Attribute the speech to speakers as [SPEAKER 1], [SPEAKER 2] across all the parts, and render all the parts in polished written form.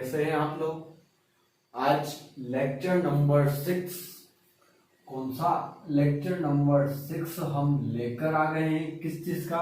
[SPEAKER 1] कैसे हैं आप लोग। आज लेक्चर नंबर 6, कौन सा लेक्चर नंबर 6 हम लेकर आ गए हैं। किस चीज का?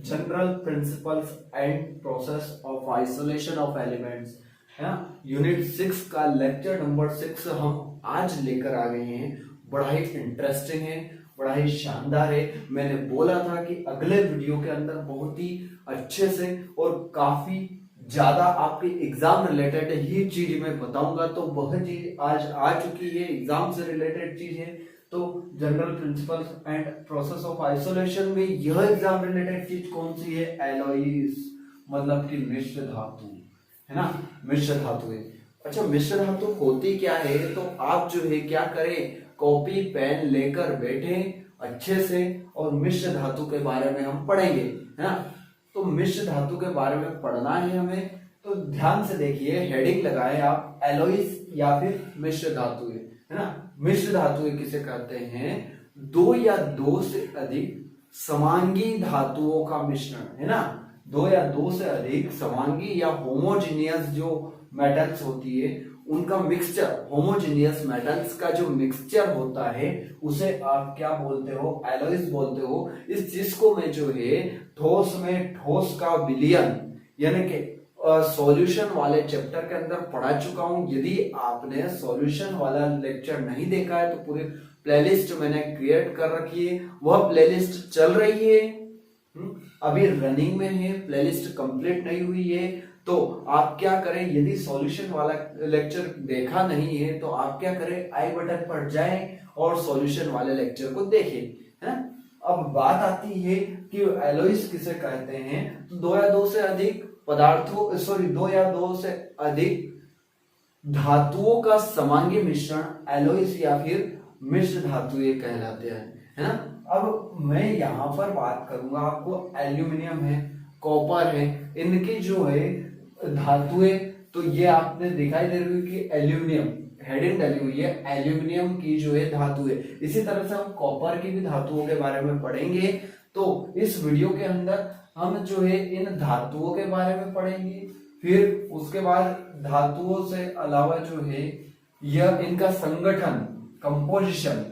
[SPEAKER 1] General principles and process of isolation of elements है ना। यूनिट 6 का लेक्चर नंबर 6 हम आज लेकर आ गए हैं। बड़ा ही इंटरेस्टिंग है, बड़ा ही शानदार है। मैंने बोला था कि अगले वीडियो के अंदर बहुत ही अच्छे से और काफी ज्यादा आपके एग्जाम रिलेटेड ही चीज मैं बताऊंगा, तो वह चीज आज आ चुकी है। एग्जाम से रिलेटेड चीज है, तो general principles and process of isolation में यह एग्जाम रिलेटेड चीज कौन सी है? एलॉइज, मतलब कि मिश्र धातु है ना। मिश्र धातु है। अच्छा, मिश्र धातु होती क्या है? तो आप जो है क्या करें, कॉपी पेन लेकर बैठे अच्छे से और मिश्र धातु के बारे में हम पढ़ेंगे, है ना। तो मिश्र धातु के बारे में पढ़ना है हमें, तो ध्यान से देखिए, हेडिंग लगाए आप, एलॉइज या फिर मिश्र धातु है ना। मिश्र धातु किसे कहते हैं? दो या दो से अधिक समांगी धातुओं का मिश्रण, है ना। दो या दो से अधिक समांगी या होमोजेनियस जो मेटल्स होती है उनका मिक्सचर, होमोजेनियस मेटल्स का जो मिक्सचर होता है उसे आप क्या बोलते हो? एलॉइज बोलते हो। इस चीज को मैं जो है ठोस में ठोस का विलयन यानी कि सॉल्यूशन वाले चैप्टर के अंदर पढ़ा चुका हूं। यदि आपने सॉल्यूशन वाला लेक्चर नहीं देखा है तो पूरी प्लेलिस्ट मैंने क्रिएट कर रखी है, वह प्लेलिस्ट चल रही है, अभी रनिंग में है, प्लेलिस्ट कंप्लीट नहीं हुई है। तो आप क्या करें, यदि सॉल्यूशन वाला लेक्चर देखा नहीं है तो आप क्या करें, आई बटन पर जाएं और सॉल्यूशन वाले लेक्चर को देखें, है ना। अब बात आती है कि एलॉइज किसे कहते हैं। तो दो या दो से अधिक पदार्थों, सॉरी, दो या दो से अधिक धातुओं का समांगी मिश्रण एलॉइज या फिर मिश्र धातु कहलाते हैं, है ना। अब मैं यहाँ पर बात करूंगा आपको, एल्यूमिनियम है, कॉपर है, इनकी जो है धातुएं, तो ये आपने दिखाई दे रही है कि एल्यूमिनियम, हेडिंग डाली हुई है, एल्यूमिनियम की जो है धातु है। इसी तरह से हम कॉपर की भी धातुओं के बारे में पढ़ेंगे। तो इस वीडियो के अंदर हम जो है इन धातुओं के बारे में पढ़ेंगे, फिर उसके बाद धातुओं से अलावा जो है यह इनका संगठन, कंपोजिशन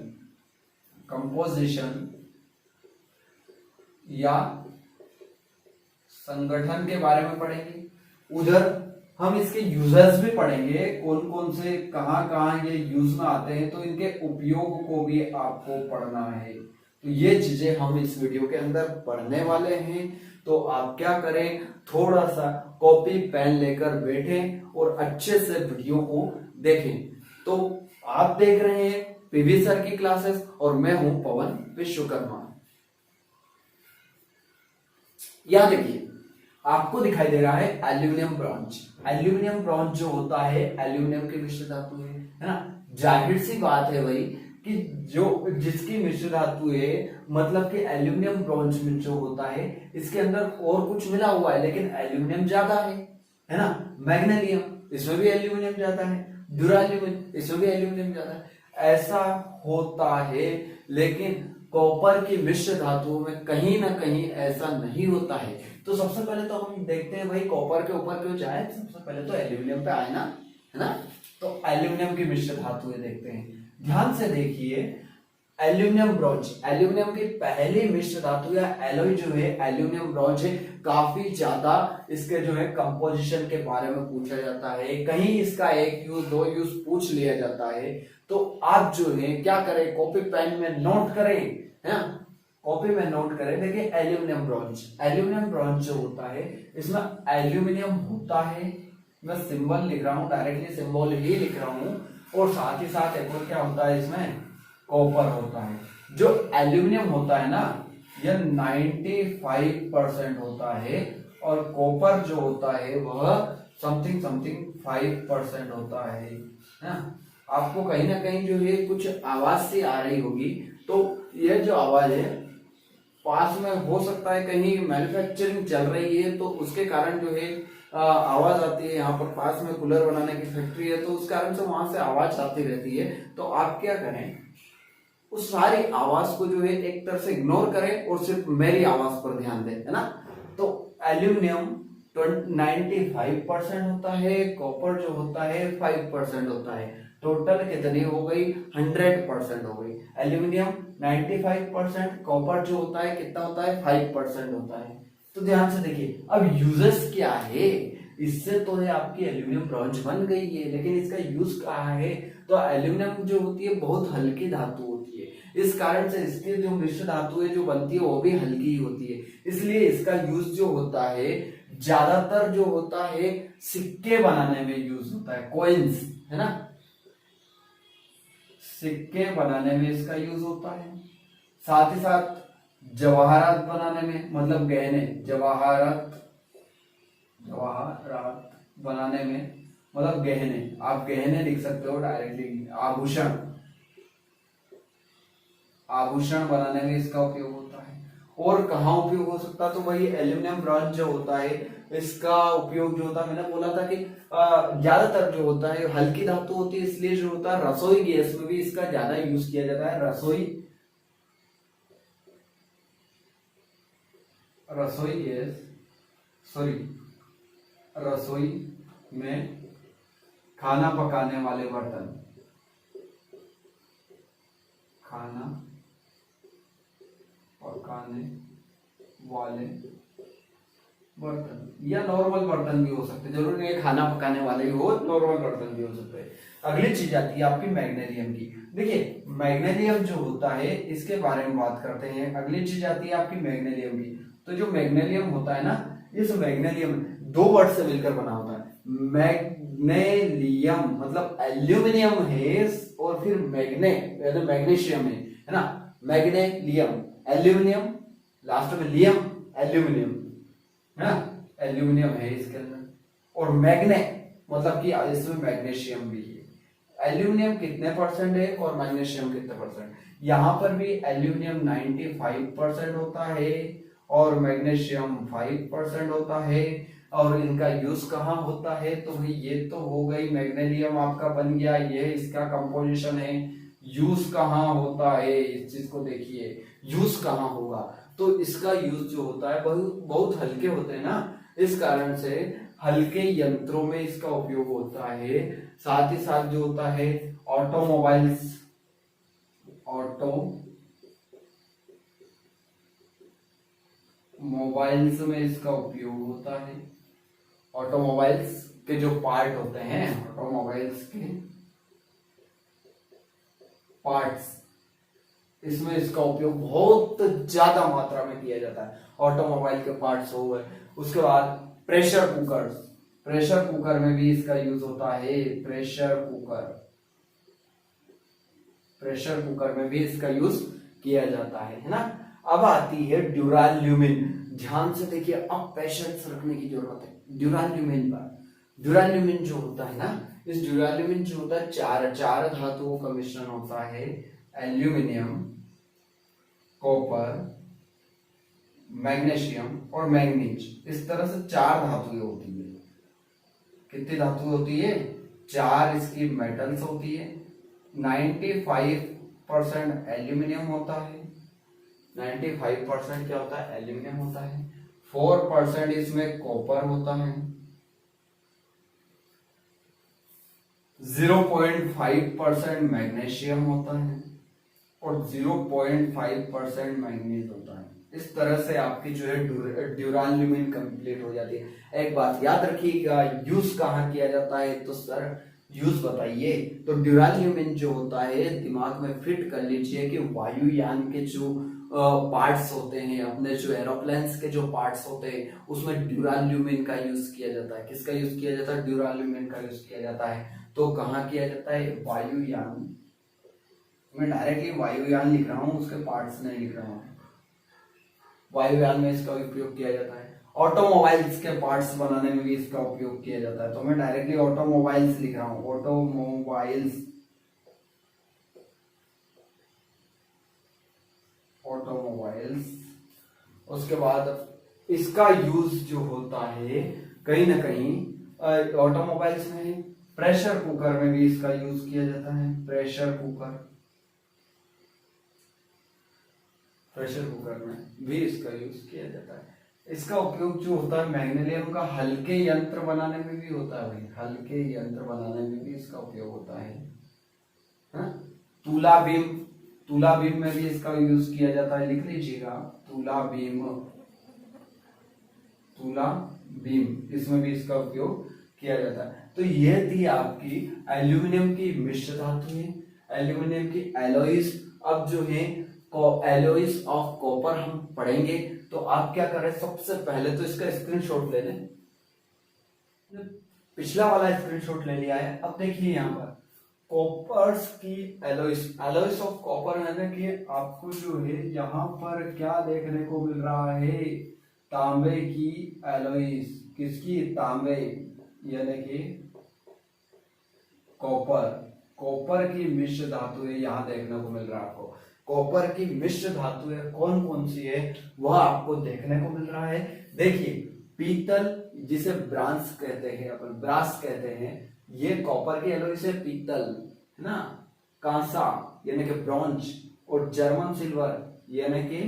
[SPEAKER 1] या संगठन के बारे में पढ़ेंगे। उधर हम इसके यूजेस भी पढ़ेंगे, कौन कौन से कहां कहां ये यूज में आते हैं, तो इनके उपयोग को भी आपको पढ़ना है। तो ये चीजें हम इस वीडियो के अंदर पढ़ने वाले हैं। तो आप क्या करें, थोड़ा सा कॉपी पेन लेकर बैठें और अच्छे से वीडियो को देखें। तो आप देख रहे हैं पीवी सर की क्लासेस और मैं हूं पवन विश्वकर्मा। यहां देखिए, आपको दिखाई दे रहा है एल्यूमिनियम ब्रॉन्ज। एल्यूमिनियम ब्रॉन्ज जो होता है एल्यूमिनियम की मिश्र धातु है ना। जाहिर सी बात है भाई कि जो जिसकी मिश्र धातु है, मतलब कि एल्यूमिनियम ब्रॉन्ज में जो होता है इसके अंदर और कुछ मिला हुआ है लेकिन एल्यूमिनियम ज्यादा है ना। मैग्नीशियम, इसमें भी एल्यूमिनियम ज्यादा है। ड्यूराल्यूमिन, इसमें भी एल्यूमिनियम ज्यादा है। ऐसा होता है, लेकिन कॉपर की मिश्र धातुओं में कहीं ना कहीं ऐसा नहीं होता है। तो सबसे पहले तो हम देखते हैं भाई, कॉपर के ऊपर क्यों जाए, सबसे पहले तो एल्यूमिनियम पे आए ना, है ना। तो एल्यूमिनियम की मिश्र धातुएं देखते हैं, ध्यान से देखिए। एल्यूमिनियम ब्रॉन्ज, एल्यूमिनियम की पहली मिश्र धातु या एलॉय जो है एल्यूमिनियम ब्रॉन्ज है। काफी ज्यादा इसके जो है कंपोजिशन के बारे में पूछा जाता है, कहीं इसका एक यूज दो यूज पूछ लिया जाता है। तो आप जो है क्या करें, कॉपी पेन में नोट करें, है ना, कॉपी में नोट करें। देखिए एल्यूमिनियम ब्रॉन्ज, एल्यूमिनियम ब्रॉन्ज जो होता है इसमें एल्यूमिनियम होता है। मैं सिंबल लिख रहा हूं, डायरेक्टली सिंबल ही लिख रहा हूं, और साथ ही साथ एक और क्या होता है इसमें, कॉपर होता है। जो एल्यूमिनियम होता है ना यह 95% होता है, और कॉपर जो होता है वह समथिंग 5% होता है ना। आपको कहीं ना कहीं जो है कुछ आवाज सी आ रही होगी, तो यह जो आवाज है पास में हो सकता है कहीं मैन्युफैक्चरिंग चल रही है, तो उसके कारण जो है आवाज आती है। यहाँ पर पास में कूलर बनाने की फैक्ट्री है, तो उस कारण से वहां से आवाज आती रहती है। तो आप क्या करें, उस सारी आवाज को जो है एक तरह से इग्नोर करें और सिर्फ मेरी आवाज पर ध्यान दें, है ना। तो एल्यूमिनियम 95% होता है, कॉपर जो होता है 5% होता है। टोटल कितनी हो गई? 100% हो गई। एल्यूमिनियम 95%, कॉपर जो होता है कितना होता है? 5% होता है। तो ध्यान से देखिए, अब यूजेस क्या है? इससे तो है आपकी एल्यूमिनियम ब्रॉन्ज बन गई है, लेकिन इसका यूज कहाँ है? तो एल्यूमिनियम जो होती है बहुत हल्की धातु होती है, इस कारण से इसकी जो मिश्र धातु है जो बनती है वो भी हल्की ही होती है। इसलिए इसका यूज जो होता है ज्यादातर जो होता है सिक्के बनाने में यूज होता है, कॉइन्स, है ना, सिक्के बनाने में इसका यूज होता है। साथ ही साथ जवाहरात बनाने में, मतलब गहने, जवाहरात, जवाहरात बनाने में मतलब गहने, आप गहने लिख सकते हो डायरेक्टली, आभूषण, आभूषण बनाने में इसका उपयोग होता है। और कहाँ उपयोग हो सकता है? तो वही एल्यूमिनियम ब्रॉन्ज जो होता है इसका उपयोग जो होता है, मैंने बोला था कि ज्यादातर जो होता है हल्की धातु होती है, इसलिए जो होता है रसोई गैस में भी इसका ज्यादा यूज किया जाता है। रसोई गैस, सॉरी, रसोई में खाना पकाने वाले बर्तन, खाना पकाने वाले बर्तन या नॉर्मल बर्तन भी हो सकते हैं, जरूरी नहीं है खाना पकाने वाले ही हो, नॉर्मल बर्तन भी हो सकते हैं। अगली चीज आती है आपकी मैग्नीशियम की। देखिए मैग्नीशियम जो होता है इसके बारे में बात करते हैं। अगली चीज आती है आपकी मैग्नीशियम की। तो जो मैग्नीशियम होता है ना, इस मैग्नीशियम दो वर्ड से मिलकर बना होता है। मैग्नीशियम मतलब एल्यूमिनियम है और फिर मैग्नीशियम है ना, मैग्नीशियम, एल्यूमिनियम, लास्ट में लियम, एल्यूमिनियम, है ना, एल्यूमिनियम है इसके अंदर। और मैग्ने मतलब कि इसमें मैग्नीशियम भी है। एल्यूमिनियम कितने परसेंट है और मैग्नीशियम कितने परसेंट? यहाँ पर भी एल्यूमिनियम 95% होता है और मैग्नीशियम 5% होता है। और इनका यूज कहाँ होता है? तो भाई ये तो हो गई, मैग्नीशियम आपका बन गया, ये इसका कंपोजिशन है। यूज कहाँ होता है इस चीज को देखिए, यूज कहाँ होगा? तो इसका यूज जो होता है बहुत बहुत हल्के होते हैं ना, इस कारण से हल्के यंत्रों में इसका उपयोग होता है। साथ ही साथ जो होता है ऑटोमोबाइल्स, ऑटोमोबाइल्स में इसका उपयोग होता है। ऑटोमोबाइल्स के जो पार्ट होते हैं, ऑटोमोबाइल्स के पार्ट्स, इसमें इसका उपयोग बहुत ज्यादा मात्रा में किया जाता है। ऑटोमोबाइल के पार्ट्स हो गए। उसके बाद प्रेशर कुकर्स, प्रेशर कुकर में भी इसका यूज होता है। प्रेशर कुकर, प्रेशर कुकर में भी इसका यूज किया जाता है ना। अब आती है ड्यूराल्यूमिन। ध्यान से देखिए, अब पेशेंस रखने की जरूरत है ड्यूराल्यूमिन पर। ड्यूराल्यूमिन जो होता है ना, इस ड्यूराल्यूमिन जो होता है चार धातुओं का मिश्रण होता है। एल्यूमिनियम, कॉपर, मैग्नीशियम और मैंगनीज, इस तरह से चार धातुएं होती है। कितनी धातुएं होती है? चार इसकी मेटल्स होती है। 95% एल्यूमिनियम होता है। 95% क्या होता है? एल्यूमिनियम होता है। 4% इसमें कॉपर होता है। 0.5% मैग्नीशियम होता है और 0.5% मैंगनीज होता है। इस तरह से आपकी जो है ड्यूराल्यूमिन कंप्लीट हो जाती है। एक बात याद रखिएगा, यूज कहाँ किया जाता है? तो सर यूज बताइए। तो ड्यूराल्यूमिन जो होता है दिमाग में फिट कर लीजिए कि वायुयान के जो पार्ट्स होते हैं, अपने जो एरोप्लेन्स के जो पार्ट्स होते हैं, उसमें ड्यूराल्यूमिन का यूज किया जाता है। किसका यूज किया जाता है? ड्यूराल्यूमिन का यूज किया जाता है। तो कहाँ किया जाता है? वायुयान। मैं डायरेक्टली वायुयान लिख रहा हूँ, उसके पार्ट्स नहीं लिख रहा हूँ। वायुयान में इसका उपयोग किया जाता है। ऑटोमोबाइल्स के पार्ट्स बनाने में भी इसका उपयोग किया जाता है। तो मैं डायरेक्टली ऑटोमोबाइल्स लिख रहा हूँ, ऑटोमोबाइल्स, ऑटोमोबाइल्स। उसके बाद इसका यूज जो होता है कहीं ना कहीं ऑटोमोबाइल्स में, प्रेशर कुकर में भी इसका यूज किया जाता है। प्रेशर कुकर, प्रेशर कुकर में भी इसका यूज किया जाता है। इसका उपयोग जो होता है मैग्नीशियम का हल्के यंत्र बनाने में भी होता है भाई, हल्के यंत्र बनाने में भी इसका उपयोग होता है। हाँ? तुला बीम, तुला बीम में भी इसका यूज किया जाता है, लिख लीजिएगा तुला बीम, तुला बीम, इसमें भी इसका उपयोग किया जाता है। तो ये थी आपकी एल्यूमिनियम की मिश्र धातुएं, एल्यूमिनियम की एलॉयज। अब जो है एलॉयज ऑफ कॉपर हम पढ़ेंगे, तो आप क्या करें, सबसे पहले तो इसका स्क्रीनशॉट ले लें। पिछला वाला स्क्रीनशॉट ले लिया है। अब देखिए यहाँ पर कॉपर्स की एलॉयज, एलॉयज ऑफ कॉपर है ना कि आपको जो है यहाँ पर क्या देखने को मिल रहा है, तांबे की एलॉयज, किसकी, तांबे यानी कि कॉपर, कॉपर की मिश्र धातुएं यहाँ देखने को मिल रहा है आपको। कॉपर की मिश्र धातुएं कौन कौन सी है वह आपको देखने को मिल रहा है। देखिए पीतल, जिसे ब्रांस कहते हैं, अपन ब्रास कहते हैं, ये कॉपर की एलॉय से पीतल है ना, कांसा यानी कि ब्रॉन्ज, और जर्मन सिल्वर यानी कि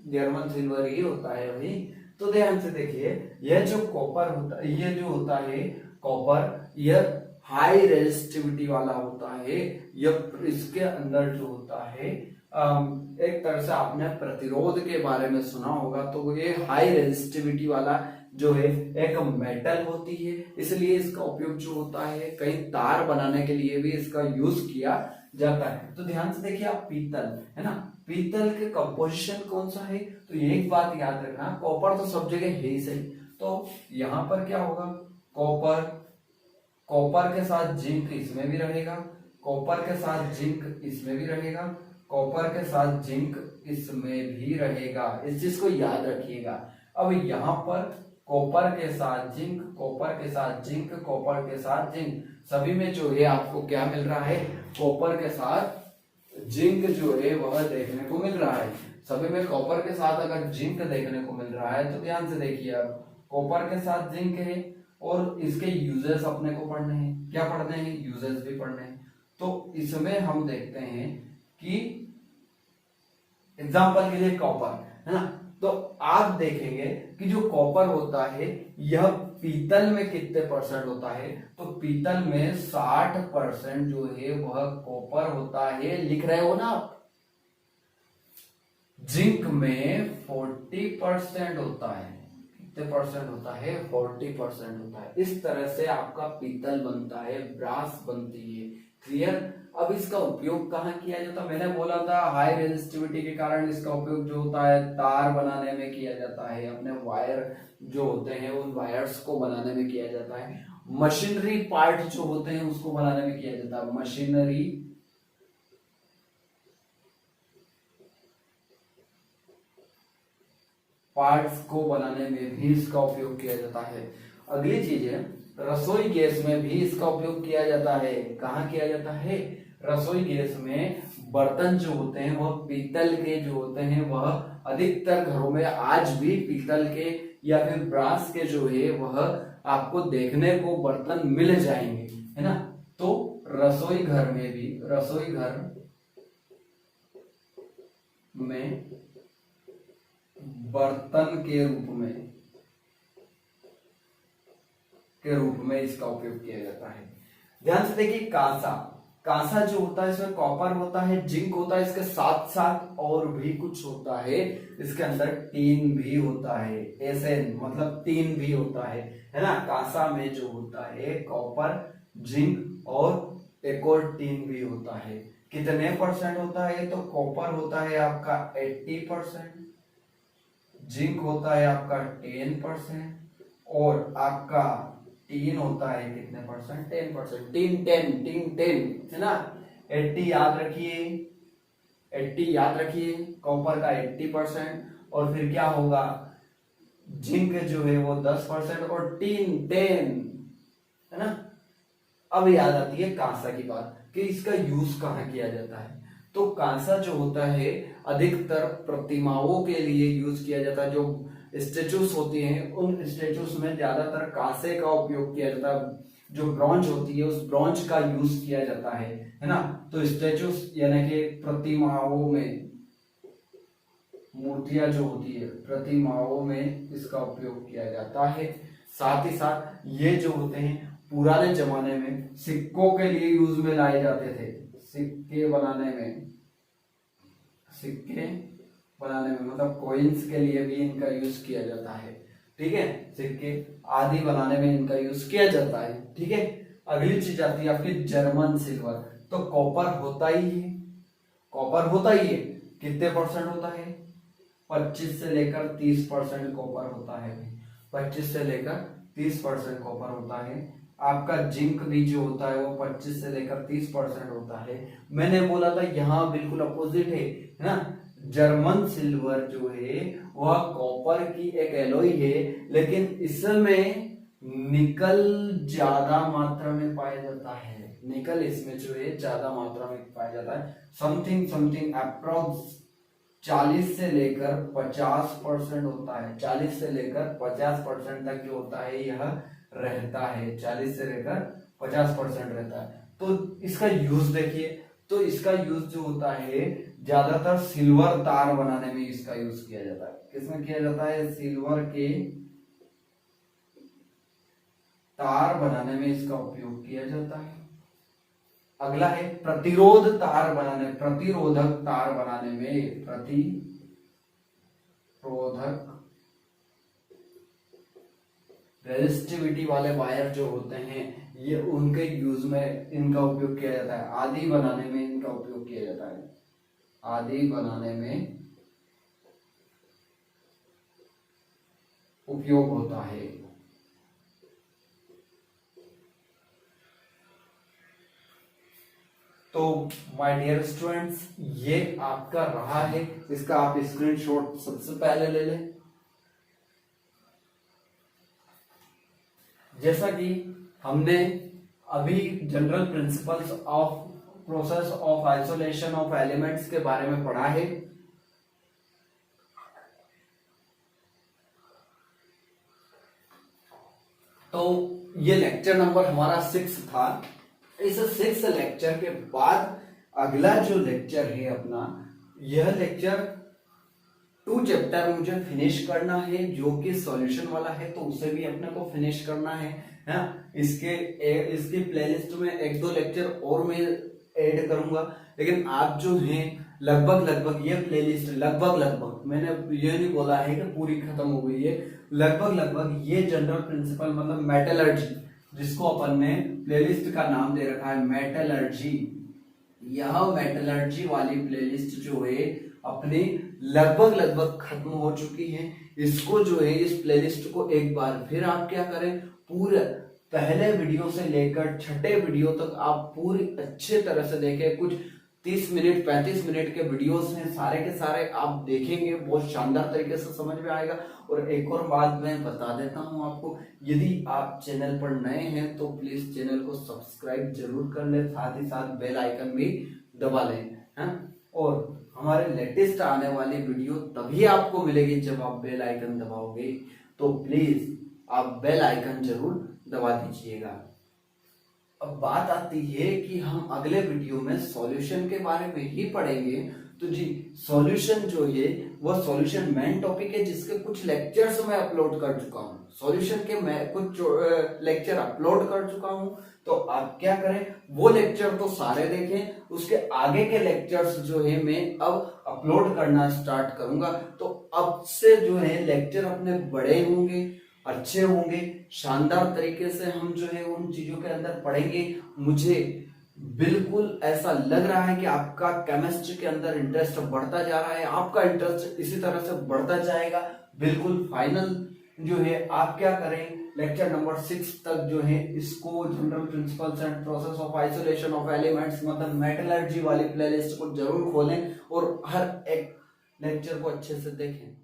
[SPEAKER 1] जर्मन सिल्वर ही होता है भाई। तो ध्यान से देखिए, यह जो कॉपर होता है, ये जो होता है कॉपर, यह हाई रेजिस्टिविटी वाला होता है। यह इसके अंदर जो होता है एक तरह से आपने प्रतिरोध के बारे में सुना होगा, तो ये हाई रेजिस्टिविटी वाला जो है एक मेटल होती है, इसलिए इसका उपयोग जो होता है कई तार बनाने के लिए भी इसका यूज किया जाता है। तो ध्यान से देखिए आप, पीतल है ना, पीतल के कंपोजिशन कौन सा है, तो ये एक बात याद रखना, कॉपर तो सब जगह है ही सही, तो यहाँ पर क्या होगा, कॉपर, कॉपर के साथ जिंक इसमें भी रहेगा, कॉपर के साथ जिंक इसमें भी रहेगा, कॉपर के साथ जिंक इसमें भी रहेगा, इस चीज को याद रखिएगा। अब यहाँ पर कॉपर के साथ जिंक, कॉपर के साथ जिंक, कॉपर के साथ जिंक, सभी में जो है आपको क्या मिल रहा है, कॉपर के साथ जिंक जो है वह देखने को मिल रहा है। सभी में कॉपर के साथ अगर जिंक देखने को मिल रहा है, तो ध्यान से देखिए आप, कॉपर के साथ जिंक है और इसके यूजेस अपने को पढ़ने हैं, क्या पढ़ने हैं, यूजेस भी पढ़ने हैं। तो इसमें हम देखते हैं कि एग्जाम्पल के लिए कॉपर है ना, तो आप देखेंगे कि जो कॉपर होता है यह पीतल में कितने परसेंट होता है, तो पीतल में 60% जो है वह कॉपर होता है, लिख रहे हो ना आप। जिंक में 40% होता है, कितने परसेंट होता है, 40% होता है। इस तरह से आपका पीतल बनता है, ब्रास बनती है, क्लियर। अब इसका उपयोग कहाँ किया जाता है, मैंने बोला था हाई रेजिस्टिविटी के कारण इसका उपयोग जो होता है तार बनाने में किया जाता है, अपने वायर जो होते हैं उन वायर्स को बनाने में किया जाता है, मशीनरी पार्ट जो होते हैं उसको बनाने में किया जाता है, मशीनरी पार्ट्स को बनाने में भी इसका उपयोग किया जाता है। अगली चीज है, रसोई गैस में भी इसका उपयोग किया जाता है। कहाँ किया जाता है, रसोई गैस में बर्तन जो होते हैं वह पीतल के जो होते हैं, वह अधिकतर घरों में आज भी पीतल के या फिर ब्रास के जो है वह आपको देखने को बर्तन मिल जाएंगे, है ना। तो रसोई घर में भी, रसोई घर में बर्तन के रूप में इसका उपयोग किया जाता है। ध्यान से देखिए, कांसा, कांसा जो होता है इसमें कॉपर होता है, जिंक होता है, इसके साथ साथ और भी कुछ होता है, इसके अंदर टीन भी होता है, ऐसे मतलब टीन भी होता है ना। कांसा में जो होता है कॉपर, जिंक और एक और टीन भी होता है। कितने परसेंट होता है, तो कॉपर होता है आपका 80%, जिंक होता है आपका 10% और आपका टीन होता है कितने परसेंट, 10%। टीन 10 है ना, 80 याद रखिए, 80 याद रखिए, कॉपर का 80% और फिर क्या होगा, जिंक जो है वो 10% और टीन 10 है ना। अब याद आती है कांसा की बात कि इसका यूज कहाँ किया जाता है। तो कांसा जो होता है अधिकतर प्रतिमाओं के लिए यूज किया जाता है, जो स्टेचूस होती हैं उन स्टेचूस में ज्यादातर कांसे का उपयोग किया जाता है। जो ब्रॉन्ज होती है उस ब्रॉन्ज का यूज किया जाता है ना। तो स्टेचूस यानी कि प्रतिमाओं में मूर्तियां जो होती है, प्रतिमाओं में इसका उपयोग किया जाता है। साथ ही साथ ये जो होते हैं पुराने जमाने में सिक्कों के लिए यूज में लाए जाते थे। सिक्के बनाने में मतलब कॉइन्स के लिए भी इनका यूज किया जाता है। ठीक है, सिक्के आदि बनाने में इनका यूज किया जाता है। ठीक है, अगली चीज आती है आपकी जर्मन सिल्वर। तो कॉपर होता ही है, कितने परसेंट होता है? 25 से लेकर 30% कॉपर होता है। 25 से लेकर 30% कॉपर होता है। आपका जिंक भी जो होता है वो 25 से लेकर 30% होता है। मैंने बोला था यहाँ बिल्कुल अपोजिट है ना। जर्मन सिल्वर जो है वह कॉपर की एक एलॉय है, लेकिन इसमें निकल ज्यादा मात्रा में पाया जाता है। निकल इसमें जो है ज्यादा मात्रा में पाया जाता है। समथिंग अप्रोक्स 40 से लेकर 50% होता है। 40 से लेकर 50% तक जो होता है यह रहता है। 40 से लेकर 50% रहता है। तो इसका यूज देखिए, तो इसका यूज जो होता है ज्यादातर सिल्वर तार बनाने में इसका यूज किया जाता है। किसमें किया जाता है? सिल्वर के तार बनाने में इसका उपयोग किया जाता है। अगला है प्रतिरोधक तार बनाने में, रेजिस्टिविटी वाले वायर जो होते हैं ये उनके यूज में इनका उपयोग किया जाता है। आदि बनाने में इनका उपयोग किया जाता है। आदि बनाने में उपयोग होता है। तो माय डियर स्टूडेंट्स, ये आपका रहा है। इसका आप स्क्रीनशॉट सबसे पहले ले लें। जैसा कि हमने अभी general principles of process of isolation of elements के बारे में पढ़ा है। तो ये लेक्चर नंबर हमारा 6 था। इस 6 लेक्चर के बाद अगला जो लेक्चर है अपना, यह लेक्चर 2 चैप्टर मुझे फिनिश करना है जो कि सॉल्यूशन वाला है, तो उसे भी अपने को फिनिश करना है ना। इसके प्लेलिस्ट में 1-2 लेक्चर और मैं ऐड करूंगा, लेकिन आप जो हैं लगभग ये प्लेलिस्ट लगभग मैंने ये नहीं बोला है कि पूरी खत्म हो गई है, लगभग ये जनरल प्रिंसिपल मतलब मेटलर्जी, जिसको अपन ने प्लेलिस्ट का नाम दे रखा है मेटलर्जी, यह मेटलर्जी वाली प्लेलिस्ट जो है अपनी लगभग खत्म हो चुकी है। इसको जो है इस प्लेलिस्ट को एक बार फिर आप क्या करें, पूरे पहले वीडियो से लेकर छठे वीडियो तक आप पूरी अच्छे तरह से देखें। कुछ 30 मिनट 35 मिनट के वीडियोस हैं, सारे के सारे आप देखेंगे, बहुत शानदार तरीके से समझ में आएगा। और एक और बात मैं बता देता हूं आपको, यदि आप चैनल पर नए हैं तो प्लीज चैनल को सब्सक्राइब जरूर कर लें, साथ ही साथ बेल आइकन भी दबा लें, है? और हमारे लेटेस्ट आने वाली वीडियो तभी आपको मिलेगी जब आप बेल आइकन दबाओगे, तो प्लीज आप बेल आइकन जरूर दबा दीजिएगा। अब बात आती है कि हम अगले वीडियो में सॉल्यूशन के बारे में ही पढ़ेंगे। तो जी सॉल्यूशन जो है वो सॉल्यूशन मेन टॉपिक है, जिसके कुछ लेक्चर्स मैं अपलोड कर चुका हूँ। सॉल्यूशन के मैं कुछ लेक्चर अपलोड कर चुका हूँ, तो आप क्या करें, वो लेक्चर तो सारे देखें, उसके आगे के लेक्चर्स जो है मैं अब अपलोड करना स्टार्ट करूंगा। तो अब से जो है लेक्चर अपने बड़े होंगे, अच्छे होंगे, शानदार तरीके से हम जो है उन चीजों के अंदर पढ़ेंगे। मुझे बिल्कुल ऐसा लग रहा है कि आपका केमिस्ट्री के अंदर इंटरेस्ट बढ़ता जा रहा है, आपका इंटरेस्ट इसी तरह से बढ़ता जाएगा। बिल्कुल फाइनल जो है आप क्या करें, लेक्चर नंबर 6 तक जो है इसको general principles and process of isolation of elements मतलब मेटलर्जी वाली प्लेलिस्ट को जरूर खोलें और हर एक लेक्चर को अच्छे से देखें।